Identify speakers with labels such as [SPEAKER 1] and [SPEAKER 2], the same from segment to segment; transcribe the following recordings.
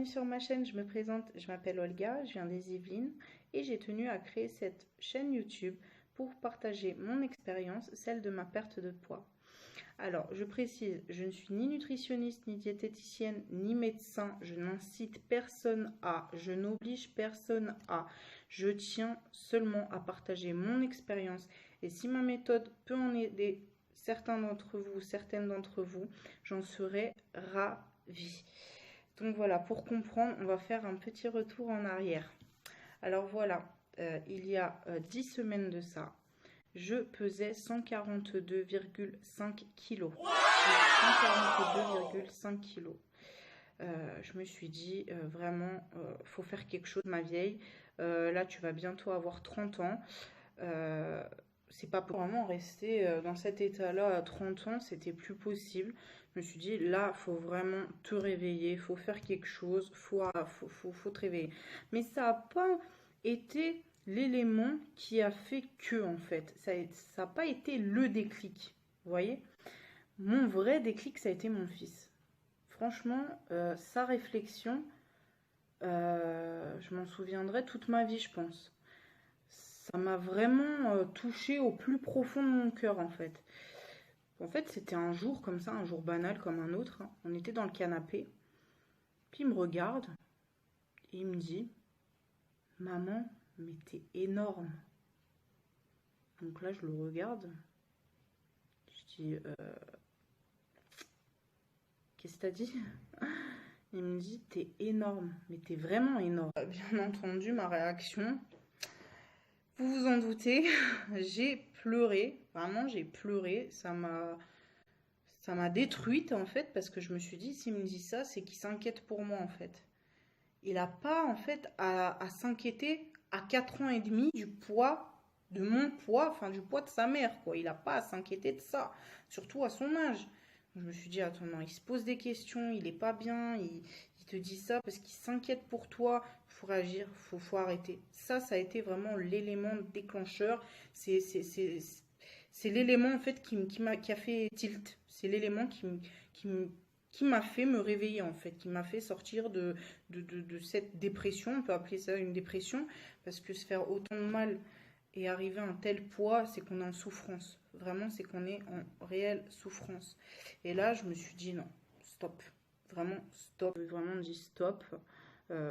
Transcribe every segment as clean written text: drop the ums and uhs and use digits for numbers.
[SPEAKER 1] sur ma chaîne, je me présente, je m'appelle Olga, je viens des Yvelines et j'ai tenu à créer cette chaîne YouTube pour partager mon expérience, celle de ma perte de poids. Alors, je précise, je ne suis ni nutritionniste, ni diététicienne, ni médecin, je n'incite personne à, je n'oblige personne à, je tiens seulement à partager mon expérience et si ma méthode peut en aider certains d'entre vous, certaines d'entre vous, j'en serai ravie. Donc voilà, pour comprendre, on va faire un petit retour en arrière. Alors voilà, il y a 10 semaines de ça, je pesais 142,5 kilos. 142,5 kilos. Je me suis dit, vraiment, faut faire quelque chose, ma vieille. Là, tu vas bientôt avoir 30 ans. C'est pas pour vraiment rester dans cet état-là à 30 ans, c'était plus possible. Je me suis dit, là, faut vraiment te réveiller, faut faire quelque chose, faut te réveiller. Mais ça n'a pas été l'élément qui a fait que, en fait. Ça n'a pas été le déclic, vous voyez. Mon vrai déclic, ça a été mon fils. Franchement, sa réflexion, je m'en souviendrai toute ma vie, je pense. Ça m'a vraiment touchée au plus profond de mon cœur, en fait. En fait, c'était un jour comme ça, un jour banal comme un autre, hein. On était dans le canapé, puis il me regarde et il me dit « Maman, mais t'es énorme ». Donc là, je le regarde. Je dis qu'est-ce que t'as dit? Il me dit t'es énorme, mais t'es vraiment énorme. Bien entendu, ma réaction, vous vous en doutez, j'ai pleuré, vraiment j'ai pleuré, ça m'a détruite en fait, parce que je me suis dit, s'il me dit ça, c'est qu'il s'inquiète pour moi en fait. Il n'a pas en fait à s'inquiéter à 4 ans et demi du poids, de mon poids, enfin du poids de sa mère, quoi. Il n'a pas à s'inquiéter de ça, surtout à son âge. Je me suis dit, attends, non, il se pose des questions, il est pas bien, il te dit ça parce qu'il s'inquiète pour toi, il faut réagir, faut arrêter. Ça a été vraiment l'élément déclencheur, c'est l'élément en fait qui a fait tilt, c'est l'élément qui m'a fait me réveiller en fait, qui m'a fait sortir de cette dépression, on peut appeler ça une dépression, parce que se faire autant de mal et arriver à un tel poids, c'est qu'on est en souffrance. Vraiment, c'est qu'on est en réelle souffrance. Et là, je me suis dit non, stop. Vraiment, stop. J'ai vraiment dit stop.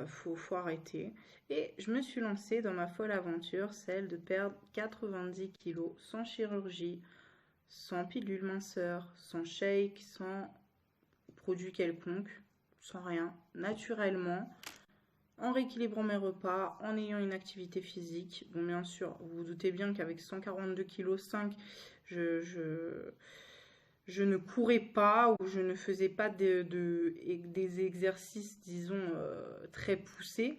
[SPEAKER 1] Faut arrêter. Et je me suis lancée dans ma folle aventure, celle de perdre 90 kilos sans chirurgie, sans pilule minceur, sans shake, sans produit quelconque, sans rien, naturellement, en rééquilibrant mes repas, en ayant une activité physique. Bon, bien sûr, vous vous doutez bien qu'avec 142,5 kg, je ne courais pas ou je ne faisais pas des exercices, disons, très poussés.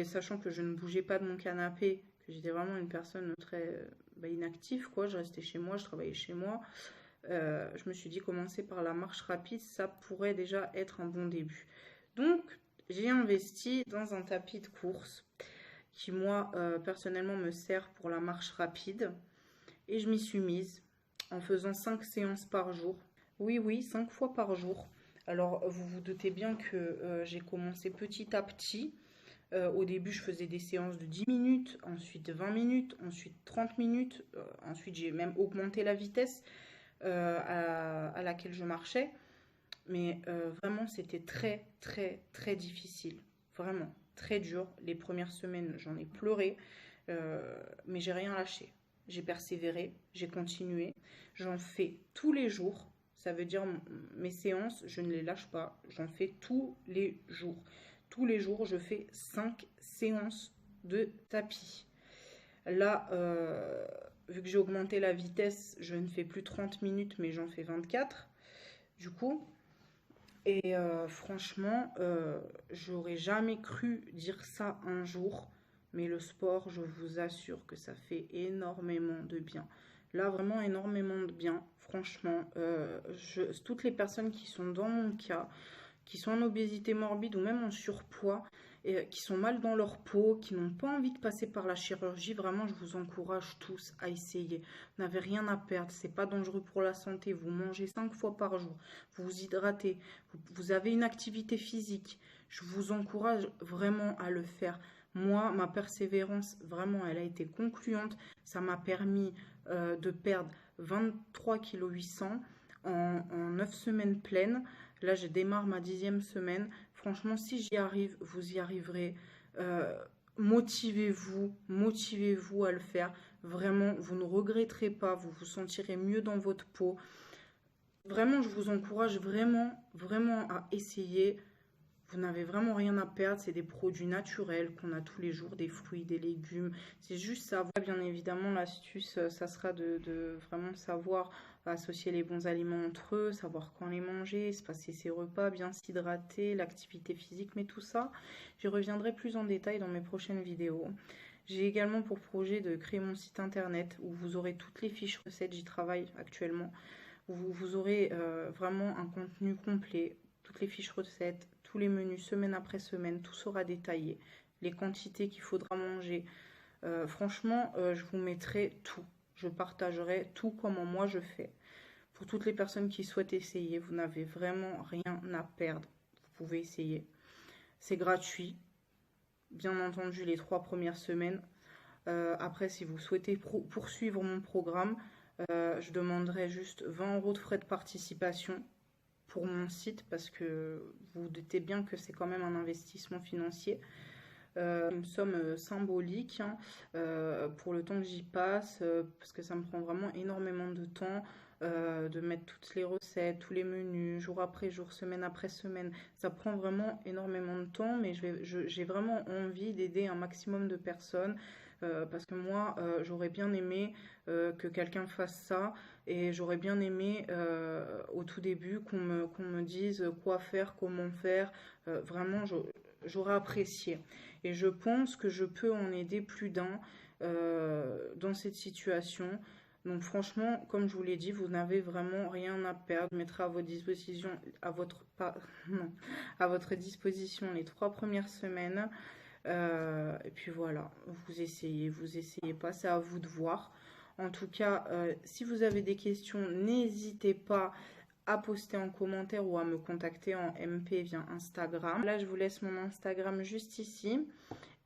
[SPEAKER 1] Sachant que je ne bougeais pas de mon canapé, que j'étais vraiment une personne très inactive, quoi. Je restais chez moi, je travaillais chez moi. Je me suis dit, commencer par la marche rapide, ça pourrait déjà être un bon début. Donc, j'ai investi dans un tapis de course qui, moi, personnellement, me sert pour la marche rapide. Et je m'y suis mise en faisant 5 séances par jour. Oui, oui, 5 fois par jour. Alors, vous vous doutez bien que j'ai commencé petit à petit. Au début, je faisais des séances de 10 minutes, ensuite 20 minutes, ensuite 30 minutes. Ensuite, j'ai même augmenté la vitesse à laquelle je marchais. Mais vraiment, c'était très, très, très difficile. Vraiment, très dur. Les premières semaines, j'en ai pleuré. Mais j'ai rien lâché. J'ai persévéré, j'ai continué. J'en fais tous les jours. Ça veut dire mes séances, je ne les lâche pas. J'en fais tous les jours. Tous les jours, je fais 5 séances de tapis. Là, vu que j'ai augmenté la vitesse, je ne fais plus 30 minutes, mais j'en fais 24. Du coup, et franchement, j'aurais jamais cru dire ça un jour, mais le sport, je vous assure que ça fait énormément de bien. Là, vraiment énormément de bien. Franchement, toutes les personnes qui sont dans mon cas, qui sont en obésité morbide ou même en surpoids qui sont mal dans leur peau, qui n'ont pas envie de passer par la chirurgie, vraiment, je vous encourage tous à essayer. Vous n'avez rien à perdre, c'est pas dangereux pour la santé. Vous mangez 5 fois par jour, vous vous hydratez, vous avez une activité physique. Je vous encourage vraiment à le faire. Moi, ma persévérance, vraiment, elle a été concluante. Ça m'a permis de perdre 23,8 kg en 9 semaines pleines. Là, je démarre ma 10e semaine. Franchement, si j'y arrive, vous y arriverez. Euh, motivez-vous à le faire. Vraiment, vous ne regretterez pas, vous vous sentirez mieux dans votre peau. Vraiment, je vous encourage vraiment à essayer. Vous n'avez vraiment rien à perdre, c'est des produits naturels qu'on a tous les jours, des fruits, des légumes. C'est juste ça. Bien évidemment, l'astuce, ça sera de vraiment savoir associer les bons aliments entre eux, savoir quand les manger, se passer ses repas, bien s'hydrater, l'activité physique, mais tout ça, j'y reviendrai plus en détail dans mes prochaines vidéos. J'ai également pour projet de créer mon site internet où vous aurez toutes les fiches recettes, j'y travaille actuellement, où vous aurez vraiment un contenu complet, toutes les fiches recettes, tous les menus semaine après semaine, tout sera détaillé, les quantités qu'il faudra manger. Franchement, je vous mettrai tout. Je partagerai tout comment moi je fais. Pour toutes les personnes qui souhaitent essayer, vous n'avez vraiment rien à perdre. Vous pouvez essayer. C'est gratuit. Bien entendu, les 3 premières semaines. Après, si vous souhaitez poursuivre mon programme, je demanderai juste 20 € de frais de participation pour mon site parce que vous vous doutez bien que c'est quand même un investissement financier. Une somme symbolique hein, pour le temps que j'y passe parce que ça me prend vraiment énormément de temps de mettre toutes les recettes, tous les menus, jour après jour, semaine après semaine. Ça prend vraiment énormément de temps, mais j'ai vraiment envie d'aider un maximum de personnes parce que moi, j'aurais bien aimé que quelqu'un fasse ça et j'aurais bien aimé au tout début qu'on me dise quoi faire, comment faire. Vraiment, j'aurais apprécié. Et je pense que je peux en aider plus d'un dans cette situation. Donc franchement, comme je vous l'ai dit, vous n'avez vraiment rien à perdre. Je mettrai à votre disposition, non, à votre disposition les 3 premières semaines. Et puis voilà, vous essayez pas, c'est à vous de voir. En tout cas, si vous avez des questions, n'hésitez pas à poster en commentaire ou à me contacter en MP via Instagram. Là, je vous laisse mon Instagram juste ici.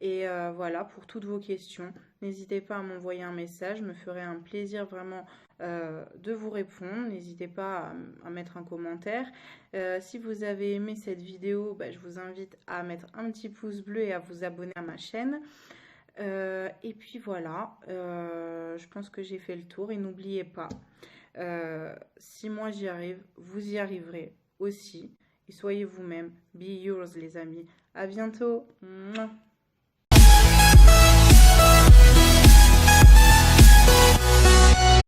[SPEAKER 1] Et voilà, pour toutes vos questions, n'hésitez pas à m'envoyer un message. Je me ferai un plaisir vraiment de vous répondre. N'hésitez pas à mettre un commentaire. Si vous avez aimé cette vidéo, bah, je vous invite à mettre un petit pouce bleu et à vous abonner à ma chaîne. Et puis voilà, je pense que j'ai fait le tour. Et n'oubliez pas, si moi j'y arrive, vous y arriverez aussi. Et soyez vous-même. Be yours les amis. À bientôt. Mouah.